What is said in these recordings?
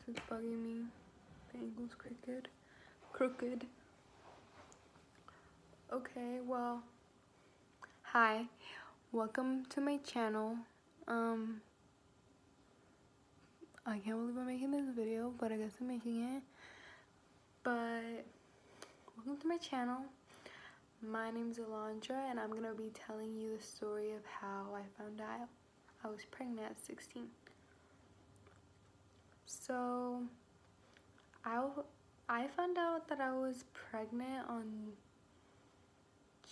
It's bugging me. The angle's crooked. Okay, well, hi. Welcome to my channel. I can't believe I'm making this video, but I guess I'm making it. But welcome to my channel. My name's Alondra, and I'm gonna be telling you the story of how I found out I was pregnant at 16. So I found out that I was pregnant on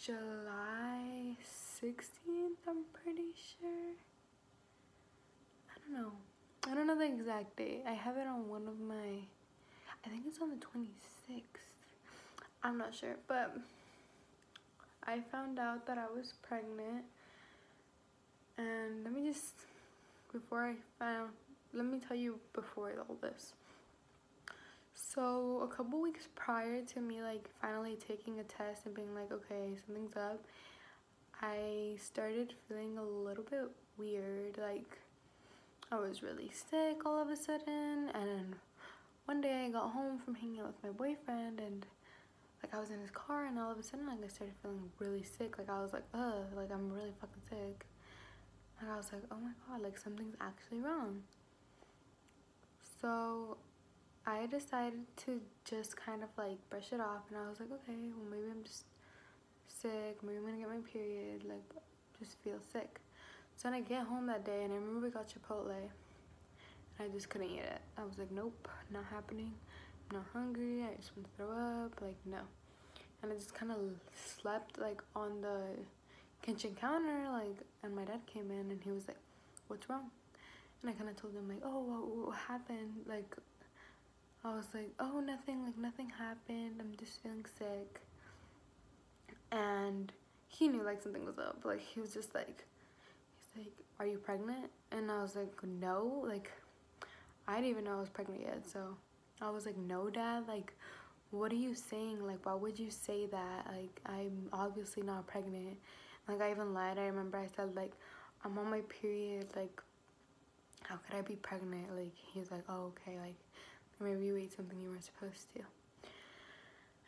July 16th, I'm pretty sure. I don't know the exact date. I have it on one of my, I think it's on the 26th. I'm not sure, but I found out that I was pregnant. And let me tell you before all this. So a couple weeks prior to me like finally taking a test and being like, okay, something's up, I started feeling a little bit weird. Like I was really sick all of a sudden, and then one day I got home from hanging out with my boyfriend, and like I was in his car, and all of a sudden like I started feeling really sick. Like I was like, ugh, like I'm really fucking sick. And I was like, oh my god, like something's actually wrong. So I decided to just kind of like brush it off, and I was like, okay, well maybe I'm just sick, maybe I'm gonna get my period, like just feel sick. So then I get home that day, and I remember we got Chipotle, and I just couldn't eat it. I was like, nope, not happening. I'm not hungry, I just want to throw up, like no. And I just kind of slept like on the kitchen counter, like, and my dad came in and he was like, what's wrong? And I kind of told him like, oh, what happened? Like I was like, oh, nothing, like nothing happened, I'm just feeling sick. And he knew like something was up. Like he was just like, he's like, are you pregnant? And I was like, no, like I didn't even know I was pregnant yet. So I was like, no, Dad, like what are you saying? Like why would you say that? Like I'm obviously not pregnant. Like I even lied. I remember I said like I'm on my period, like how could I be pregnant? Like he was like, oh, okay, like maybe you ate something you weren't supposed to.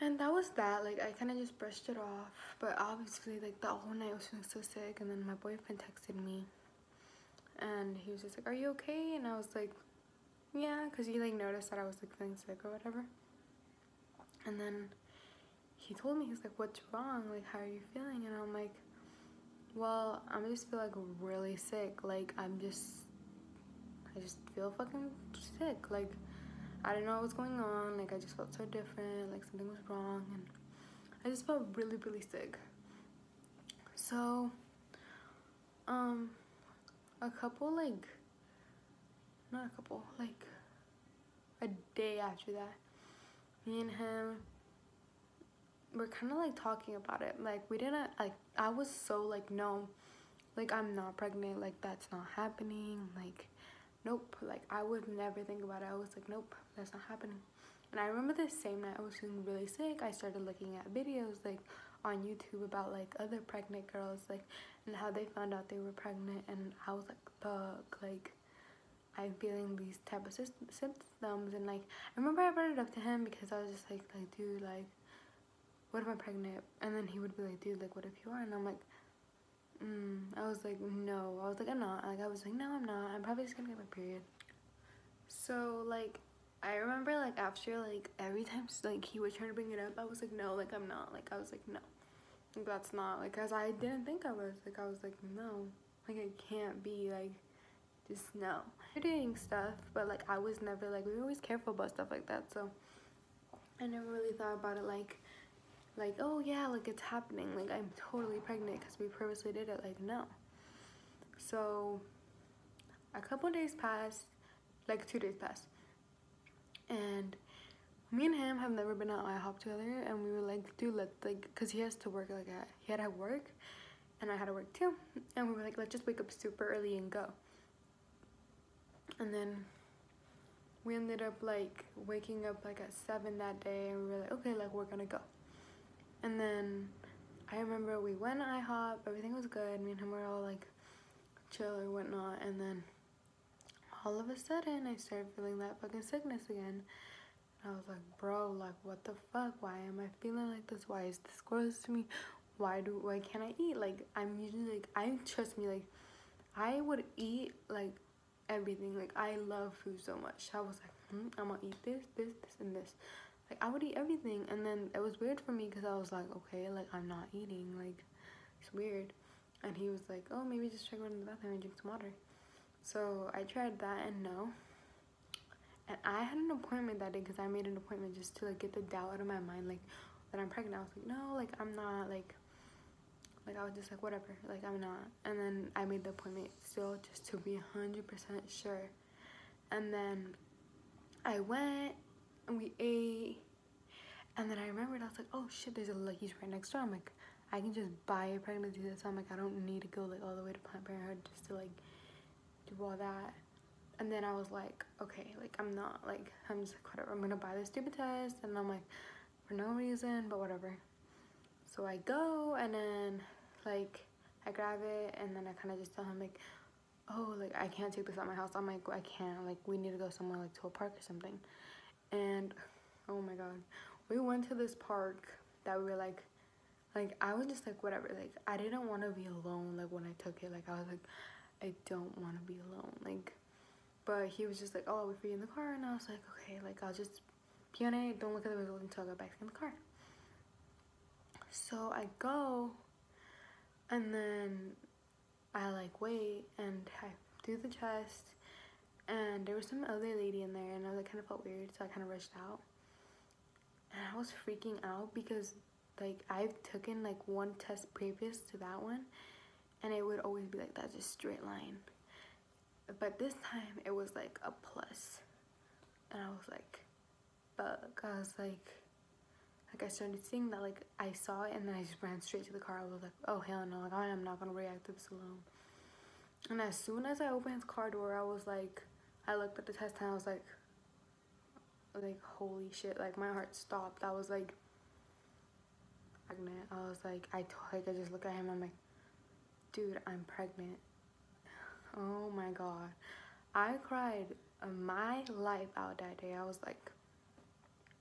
And that was that. Like I kind of just brushed it off, but obviously like the whole night I was feeling so sick. And then my boyfriend texted me and he was just like, are you okay? And I was like, yeah, because he like noticed that I was like feeling sick or whatever. And then he told me, he's like, what's wrong? Like how are you feeling? And I'm like, well, I just feel like really sick. Like I just feel fucking sick. Like I didn't know what was going on. Like I just felt so different. Like something was wrong, and I just felt really, really sick. So, a day after that, me and him were kind of like talking about it. Like we didn't, like I was so like, no, like I'm not pregnant. Like that's not happening. Like, nope. Like I would never think about it. I was like, nope, that's not happening. And I remember the same night I was feeling really sick, I started looking at videos like on YouTube about like other pregnant girls, like, and how they found out they were pregnant. And I was like, fuck, like I'm feeling these type of symptoms. And like I remember I brought it up to him because I was just like dude, like what if I'm pregnant? And then he would be like, dude, like what if you are? And I'm like, I was like, no. I was like, I'm not. Like I was like, no, I'm not. I'm probably just gonna get my period. So like I remember like after like every time like he would try to bring it up, I was like, no, like I'm not. Like I was like, no, like that's not, like, cause I didn't think I was. Like I was like, no, like I can't be, like just no. We're doing stuff, but like I was never like, we were always careful about stuff like that. So I never really thought about it like oh yeah, like it's happening, like I'm totally pregnant because we purposely did it. Like no. So a couple days passed, like 2 days passed, and me and him have never been at IHOP together, and we were like, dude, let's like, cause he has to work, like he had to work and I had to work too, and we were like, let's just wake up super early and go. And then we ended up like waking up like at 7 that day, and we were like, okay, like we're gonna go. And then I remember we went to IHOP, everything was good, me and him were all like chill or whatnot. And then all of a sudden I started feeling that fucking sickness again. I was like, bro, like what the fuck? Why am I feeling like this? Why is this gross to me? Why can't I eat? Like I'm usually like, I trust me, like I would eat like everything. Like I love food so much. I was like, I'm gonna eat this, and this. Like I would eat everything, and then it was weird for me because I was like, okay, like I'm not eating, like it's weird. And he was like, oh, maybe just try going to the bathroom and drink some water. So I tried that, and no. And I had an appointment that day because I made an appointment just to like get the doubt out of my mind, like that I'm pregnant. I was like, no, like I'm not, like I was just like, whatever, like I'm not. And then I made the appointment still just to be 100% sure. And then I went and we ate, and then I remembered, I was like, oh shit, there's a Lucky's right next door. I'm like, I can just buy a pregnancy test. So I'm like, I don't need to go like all the way to Planned Parenthood just to like do all that. And then I was like, okay, like I'm not, like I'm just like, whatever, I'm gonna buy this stupid test. And I'm like, for no reason, but whatever. So I go, and then like I grab it, and then I kind of just tell him like, oh, like I can't take this at my house. I'm like, I can't, like we need to go somewhere like to a park or something. And oh my god, we went to this park that we were like I was just like, whatever, like I didn't want to be alone. Like when I took it, like I was like, I don't want to be alone, like. But he was just like, oh, I'll wait for you in the car. And I was like, okay, like I'll just be on it, don't look at the result until I get back in the car. So I go, and then I like wait, and I do the test, and there was some other lady in there, and I like kind of felt weird, so I kind of rushed out. And I was freaking out because like I've taken like one test previous to that one, and it would always be like that, just straight line. But this time it was like a plus, and I was like, fuck. I was like I started seeing that, like I saw it, and then I just ran straight to the car. I was like, oh hell no, like I am not gonna react to this alone. And as soon as I opened his car door, I was like, I looked at the test and I was like holy shit, like my heart stopped. I was like pregnant. I was like, I just look at him, I'm like, dude, I'm pregnant. Oh my god, I cried my life out that day. I was like,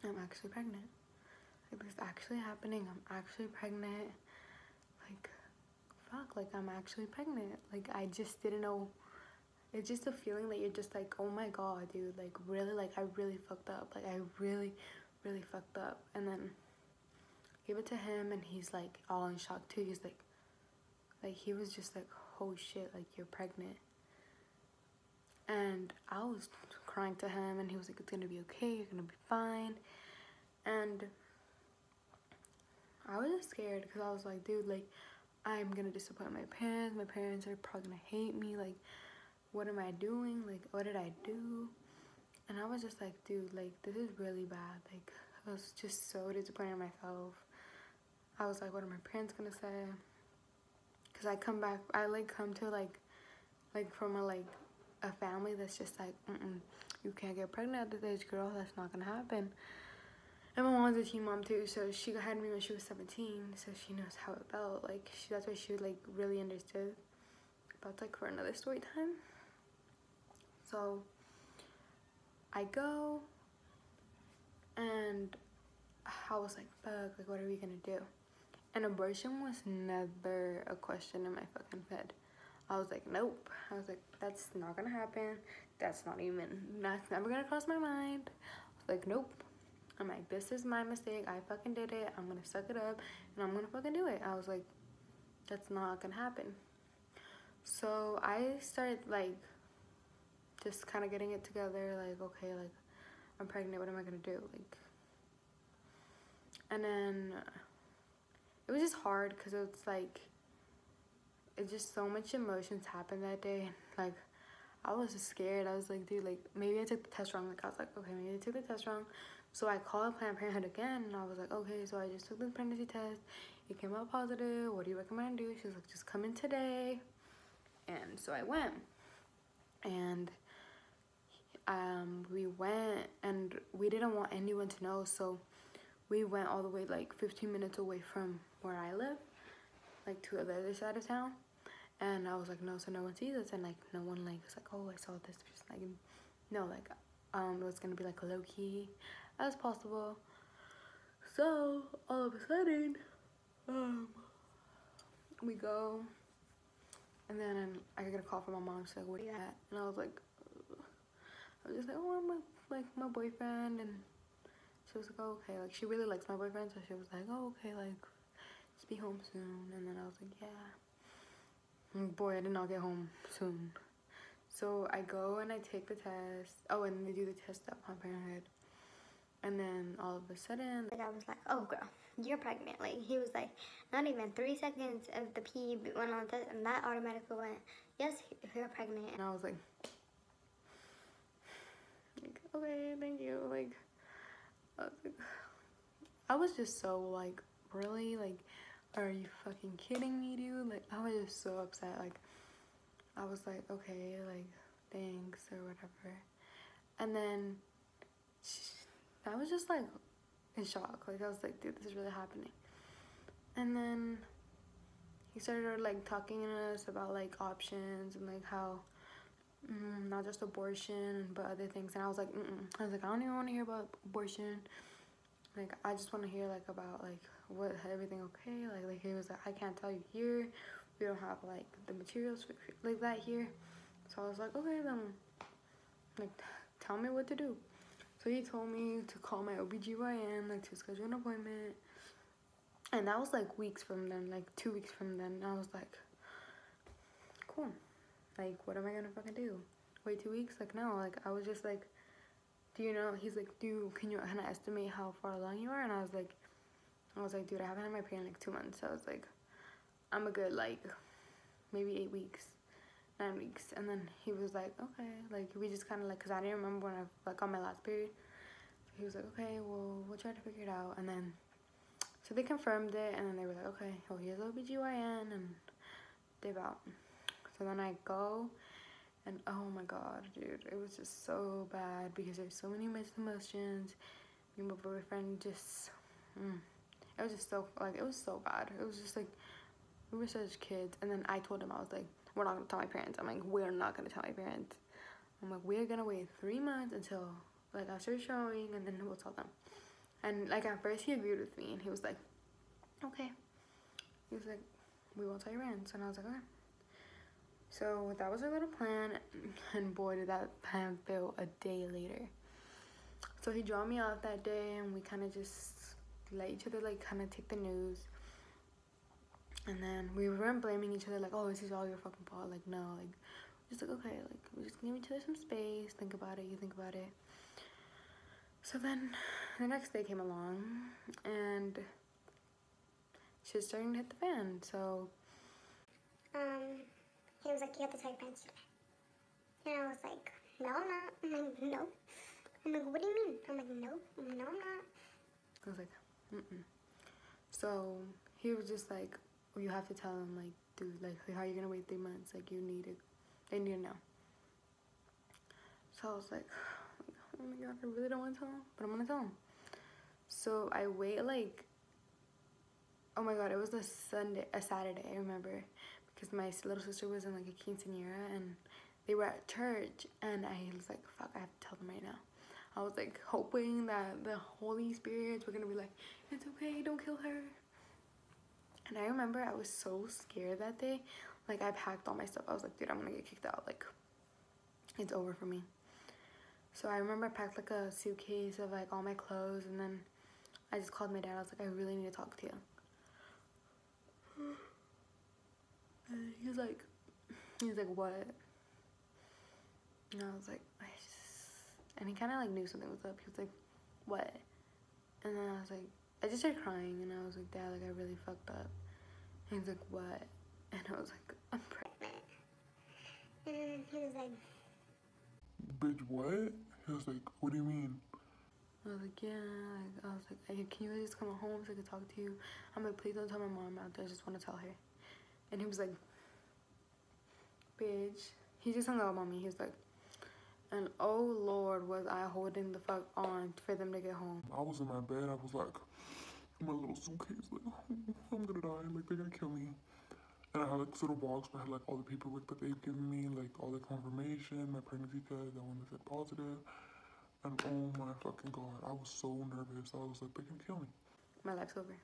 I'm actually pregnant. Like this is actually happening. I'm actually pregnant. Like fuck, like I'm actually pregnant. Like I just didn't know. It's just a feeling that you're just like, oh my god, dude, like really, like I really fucked up. Like I really fucked up. And then gave it to him, and he's like all in shock too. He's like he was just like, oh shit, like you're pregnant. And I was crying to him, and he was like, it's gonna be okay, you're gonna be fine. And I was just scared because I was like, dude, like I'm gonna disappoint my parents. My parents are probably gonna hate me. Like what am I doing? Like what did I do? And I was just like, dude, like this is really bad. Like I was just so disappointed in myself. I was like, what are my parents gonna say? Because I come to like from a family that's just like, you can't get pregnant at this age, girl. That's not gonna happen. And my mom's a teen mom too, so she had me when she was 17, so she knows how it felt. Like that's why she like really understood. But like for another story time. So I go, and I was like, fuck, like what are we gonna do? And abortion was never a question in my fucking head. I was like, nope. I was like, that's not gonna happen. That's never gonna cross my mind. I was like, nope. I'm like, this is my mistake. I fucking did it. I'm gonna suck it up, and I'm gonna fucking do it. I was like, that's not gonna happen. So I started like just kind of getting it together. Like, okay, like I'm pregnant. What am I gonna do? Like, and then it was just hard because it's like, it's just so much emotions happened that day. Like I was just scared. I was like, dude, like maybe I took the test wrong. Like I was like, okay, maybe I took the test wrong. So I called Planned Parenthood again, and I was like, okay, so I just took the pregnancy test. It came out positive. What do you recommend I do? She was like, just come in today. And so I went, and we went, and we didn't want anyone to know, so we went all the way like 15 minutes away from where I live, like to the other side of town. And I was like, no, so no one sees us, and like no one like was like, oh, I saw this person. Like, no, like it was gonna be like low key as possible. So all of a sudden, we go, and then I get a call from my mom. She's like, where you at? And I was just like, oh, I'm with like my boyfriend, and she was like, oh, okay, like she really likes my boyfriend, so she was like, oh, okay, like just be home soon. And then I was like, yeah. And boy, I did not get home soon. So I go and I take the test. Oh, and they do the test at Planned Parenthood. And then all of a sudden, like, I was like, oh girl, you're pregnant. Like, he was like, not even 3 seconds of the pee went on the, and that automatically went, yes, you're pregnant. and I was like, okay, thank you. Like, I was just so like, really, like, are you fucking kidding me, dude? Like, I was just so upset. Like, I was like, okay, like, thanks or whatever. And then I was just like in shock. Like, I was like, dude, this is really happening. And then he started like talking to us about like options and like how not just abortion but other things. And I was like, I was like, I don't even want to hear about abortion. Like, I just want to hear like about like what everything okay. Like he was like, I can't tell you here. We don't have like the materials like that here. So I was like, okay, then like tell me what to do. So he told me to call my OBGYN, like to schedule an appointment. And that was like weeks from then, like 2 weeks from then. And I was like, cool. Like, what am I gonna fucking do? Wait 2 weeks? Like, no. Like, I was just like, do you know? He's like, can you kind of estimate how far along you are? And I was like, dude, I haven't had my period in like 2 months. So I was like, I'm a good like maybe 8 weeks, 9 weeks. And then he was like, okay. Like, we just kind of like, cause I didn't remember when I like got my last period. So he was like, okay, well, we'll try to figure it out. And then so they confirmed it, and then they were like, okay, well, here's OBGYN, and they're out. So then I go, and oh my god, dude, it was just so bad because there's so many mixed emotions. Me and my boyfriend just, it was just so, like, it was so bad. It was just like, we were such kids. And then I told him, I was like, we're not gonna tell my parents. I'm like, we're not gonna tell my parents. I'm like, we're gonna wait 3 months until, like, I start showing, and then we'll tell them. And like at first he agreed with me, and he was like, okay. He was like, we won't tell your parents. And I was like, okay. So that was our little plan, and boy, did that plan fail a day later. So he dropped me off that day, and we kind of just let each other like kind of take the news. And then we weren't blaming each other like, oh, this is all your fucking fault. Like, no, like, just like, okay, like, we just give each other some space, think about it, you think about it. So then the next day came along, and shit's starting to hit the fan. So he was like, you have to tell your parents today. And I was like, no, I'm not. I'm like, no. I'm like, what do you mean? I'm like, no. I'm like, no, I'm not. I was like, So he was just like, well, you have to tell him, like, dude, like, how are you gonna wait 3 months? Like, you need it. They need it now. So I was like, oh my god, I really don't want to tell him, but I'm gonna tell him. So I wait like, oh my god, it was a Saturday, I remember, because my little sister was in like a quinceañera, and they were at church, and I was like, fuck, I have to tell them right now. I was like hoping that the Holy Spirits were gonna be like, it's okay, don't kill her. And I remember I was so scared that day. Like, I packed all my stuff. I was like, dude, I'm gonna get kicked out. Like, it's over for me. So I remember I packed like a suitcase of like all my clothes, and then I just called my dad. I was like, I really need to talk to you. And he's like, what? And I was like, and he kind of like knew something was up. He was like, what? And then I was like, I just started crying, and I was like, Dad, like, I really fucked up. And he's like, what? And I was like, I'm pregnant. And then he was like, bitch, what? He was like, what do you mean? I was like, yeah. Like, I was like, hey, can you just come home so I can talk to you? I'm like, please don't tell my mom out there. I just want to tell her. And he was like, bitch. He just hung up on me. He was like, and oh Lord, was I holding the fuck on for them to get home. I was in my bed. I was like, in my little suitcase, like, I'm gonna die. Like, they're gonna kill me. And I had like this little box where I had like all the paperwork that they've given me, like all the confirmation, my pregnancy test, that one that said positive. And oh my fucking god, I was so nervous. I was like, they can kill me. My life's over.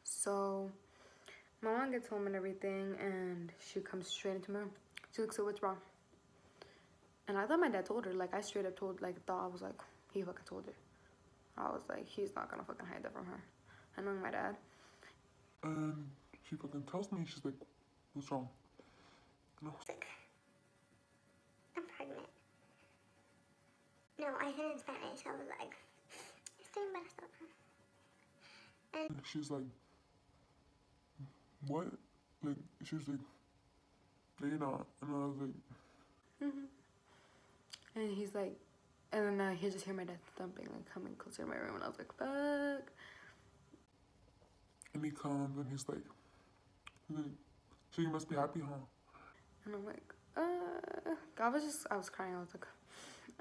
So my mom gets home and everything, and she comes straight into my room. She's like, so what's wrong? And I thought my dad told her. Like, I straight up told, like, thought I was like, he fucking told her. I was like, he's not gonna fucking hide that from her. I know my dad. And she fucking tells me, she's like, what's wrong? And I was like, I'm pregnant. No, I said in Spanish. I was like, estoy embarazada. and she's like, what? Like, she was like, no, you're not. And I was like, And he's like, and then he just hear my dad thumping, like, coming closer to my room. And I was like, fuck. and he comes and he's like, so you must be happy, huh? And I'm like, I was crying. I was like,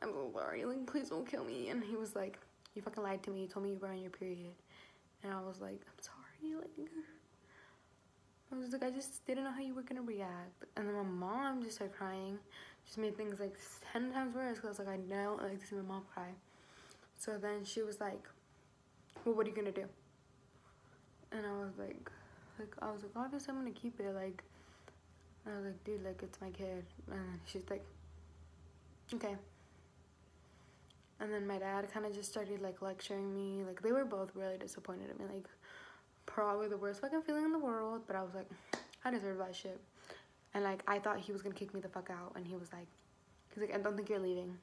I'm so sorry. Like, please don't kill me. And he was like, you fucking lied to me. You told me you were on your period. And I was like, I'm sorry. Like, I was like, I just didn't know how you were gonna react. And then my mom just started crying. Just made things like 10 times worse, because I was like, I don't like to see my mom cry. So then she was like, well, what are you gonna do? And I was like, obviously I'm gonna keep it. Like, I was like, dude, like, it's my kid. And she's like, okay. And then my dad kind of just started like lecturing me. Like, they were both really disappointed in me. Like, probably the worst fucking feeling in the world. But I was like, I deserve that shit. And like, I thought he was gonna kick me the fuck out. And he's like, I don't think you're leaving.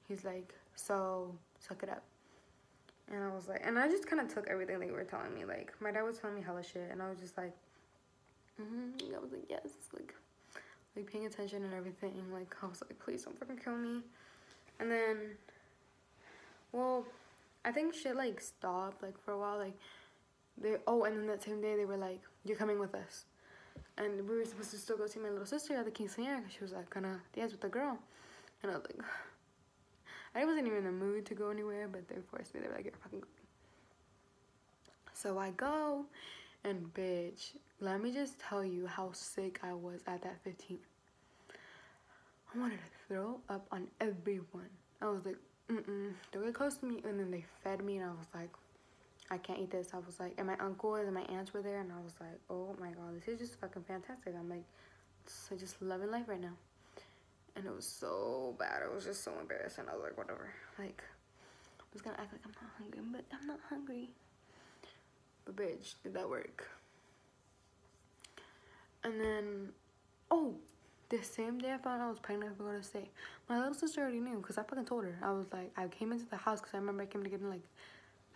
He's like, so suck it up. And I was like, and I just kind of took everything they were telling me. Like, my dad was telling me hella shit, and I was just like, I was like, yes, like paying attention and everything. Like, I was like, please don't fucking kill me. And then, well, I think shit like stopped like for a while. Like, and then that same day they were like, you're coming with us. And we were supposed to still go see my little sister at the quinceañera, because she was like gonna dance with the girl. And I was like, I wasn't even in the mood to go anywhere, but they forced me. They were like, you're fucking going. So I go, and bitch, let me just tell you how sick I was at that 15. I wanted to throw up on everyone. I was like, don't get close to me. And then they fed me, and I was like, I can't eat this. I was like, and my uncle and my aunts were there, and I was like, oh my god, this is just fucking fantastic. I'm like, so just loving life right now. And it was so bad. It was just so embarrassing. I was like, whatever. Like, I was gonna act like I'm not hungry, but I'm not hungry. But bitch, did that work? And then, oh, the same day I found out I was pregnant, I forgot to say. My little sister already knew, because I fucking told her. I was like, I came into the house, because I remember I came to get in, like,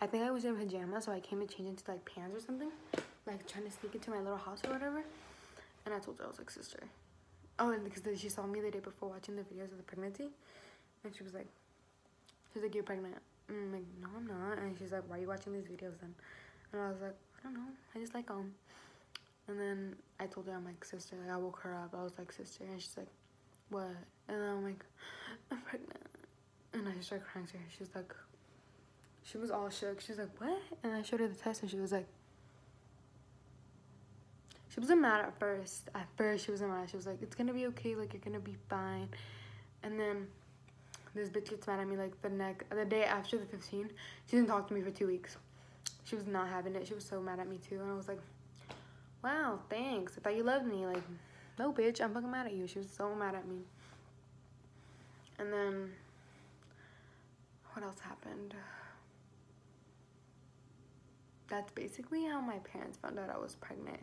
I think I was in pajamas, so I came to change into, like, pants or something. Like, trying to sneak into my little house or whatever. And I told her, I was like, sister. Oh, and because she saw me the day before watching the videos of the pregnancy. And she was like, you're pregnant. And I'm like, no, I'm not. And she's like, why are you watching these videos then? And I was like, I don't know. I just like them. And then I told her, I'm like, sister. Like, I woke her up. I was like, sister. And she's like, what? And then I'm like, I'm pregnant. And I just started crying to her. She was like, she was all shook. She was like, what? And I showed her the test, and she was like, she wasn't mad at first. At first, she wasn't mad. She was like, it's gonna be okay. Like, you're gonna be fine. And then this bitch gets mad at me, like, the day after the 15. She didn't talk to me for 2 weeks. She was not having it. She was so mad at me, too. And I was like, wow, thanks. I thought you loved me. Like, no, bitch. I'm fucking mad at you. She was so mad at me. And then, what else happened? That's basically how my parents found out I was pregnant.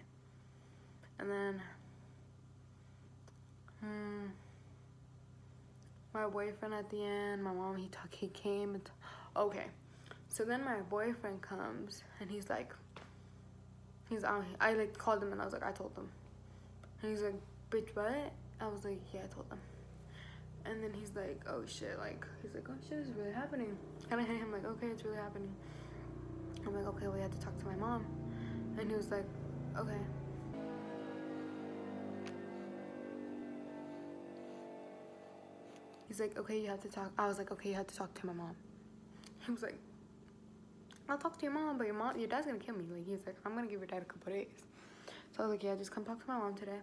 And then, my boyfriend at the end, my mom, he came. Okay, so then my boyfriend comes, and he's like, I like called him, and I was like, I told them. And he's like, bitch, what? I was like, yeah, I told them. And then he's like, oh shit, like, he's like, oh shit, it's really happening. And I hit him like, okay, it's really happening. I'm like, okay, well, you have to talk to my mom. And he was like, okay. He's like, okay, you have to talk. I was like, okay, you have to talk to my mom. He was like, I'll talk to your mom, but your dad's gonna kill me. Like, he's like, I'm gonna give your dad a couple days. So I was like, yeah, just come talk to my mom today.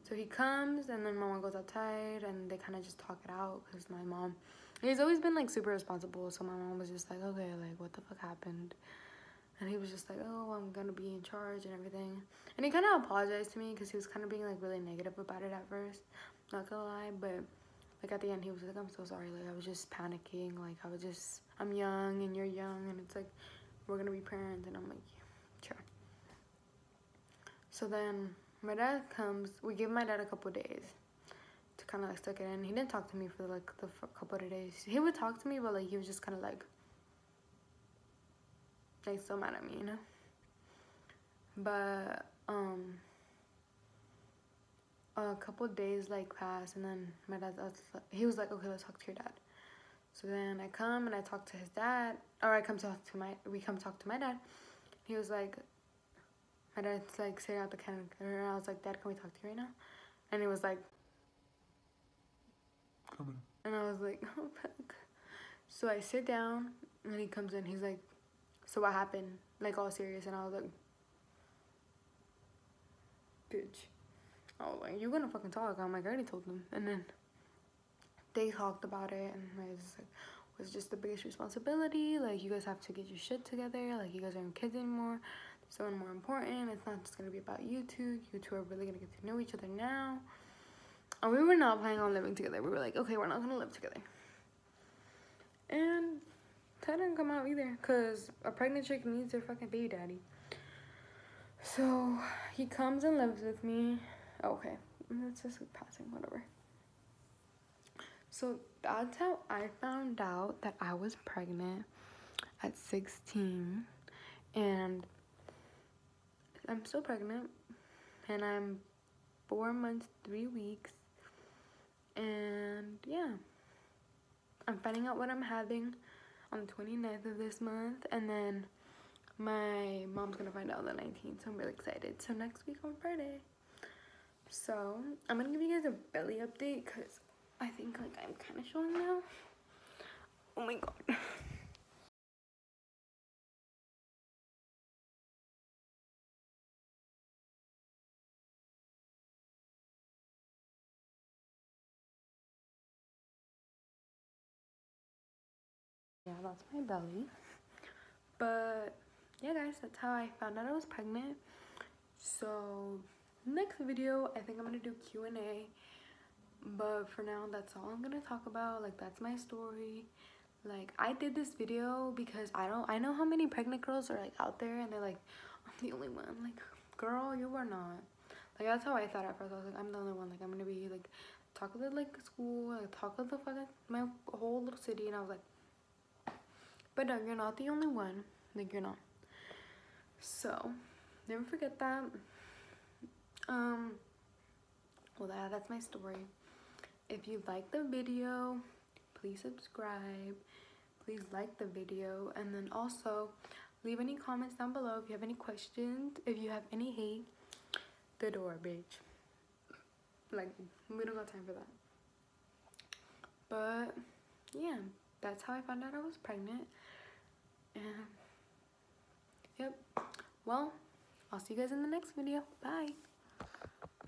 So he comes, and then my mom goes outside, and they kind of just talk it out, because my mom, he's always been like super responsible. So my mom was just like, okay, like what the fuck happened? And he was just like, oh, I'm gonna be in charge and everything. And he kind of apologized to me, because he was kind of being like really negative about it at first, not gonna lie. But like at the end, he was like, I'm so sorry, like I was just panicking, like I'm young and you're young, and it's like we're gonna be parents. And I'm like, yeah, sure. So then my dad comes. We give my dad a couple days to kind of like stick it in. He didn't talk to me for like the couple of days. He would talk to me, but like he was just kind of like still mad at me, you know. But a couple of days like passed, and then my dad, he was like, okay, let's talk to your dad. So then I come and I talk to his dad, or we come talk to my dad. He was like, my dad's like sitting out the counter, and I was like, Dad, can we talk to you right now? And he was like, Come in. and I was like, oh fuck. So I sit down, and he comes in, he's like, so what happened? Like all serious. And I was like, bitch. I was like, you gonna fucking talk? I'm like, I already told them. And then they talked about it, and I was like, was just the biggest responsibility. Like, you guys have to get your shit together. Like, you guys aren't kids anymore. There's someone more important. It's not just gonna be about you two. You two are really gonna get to know each other now. And we were not planning on living together. We were like, okay, we're not gonna live together. And that didn't come out either, because a pregnant chick needs her fucking baby daddy. So he comes and lives with me. Okay, that's just like passing, whatever. So that's how I found out that I was pregnant at 16. And I'm still pregnant. And I'm 4 months, 3 weeks. And yeah. I'm finding out what I'm having on the 29th of this month. And then my mom's gonna find out on the 19th. So I'm really excited. So next week on Friday. So I'm gonna give you guys a belly update, because I think like I'm kind of showing now. Oh my god. Yeah, that's my belly. But yeah, guys, that's how I found out I was pregnant. So next video, I think I'm gonna do Q&A. But for now, that's all I'm gonna talk about. Like, that's my story. Like, I did this video because I know how many pregnant girls are like out there, and they're like, I'm the only one. Like, girl, you are not. Like, that's how I thought at first. I was like, I'm the only one. Like, I'm gonna be like talk of the like school, like talk of the fucking my whole little city. And I was like, but no, you're not the only one. Like, you're not. So never forget that. Well, that's my story. If you like the video, please subscribe. Please like the video, and then also leave any comments down below if you have any questions. If you have any hate, the door, bitch. Like, we don't got time for that. But yeah, that's how I found out I was pregnant. And yep. Well, I'll see you guys in the next video. Bye.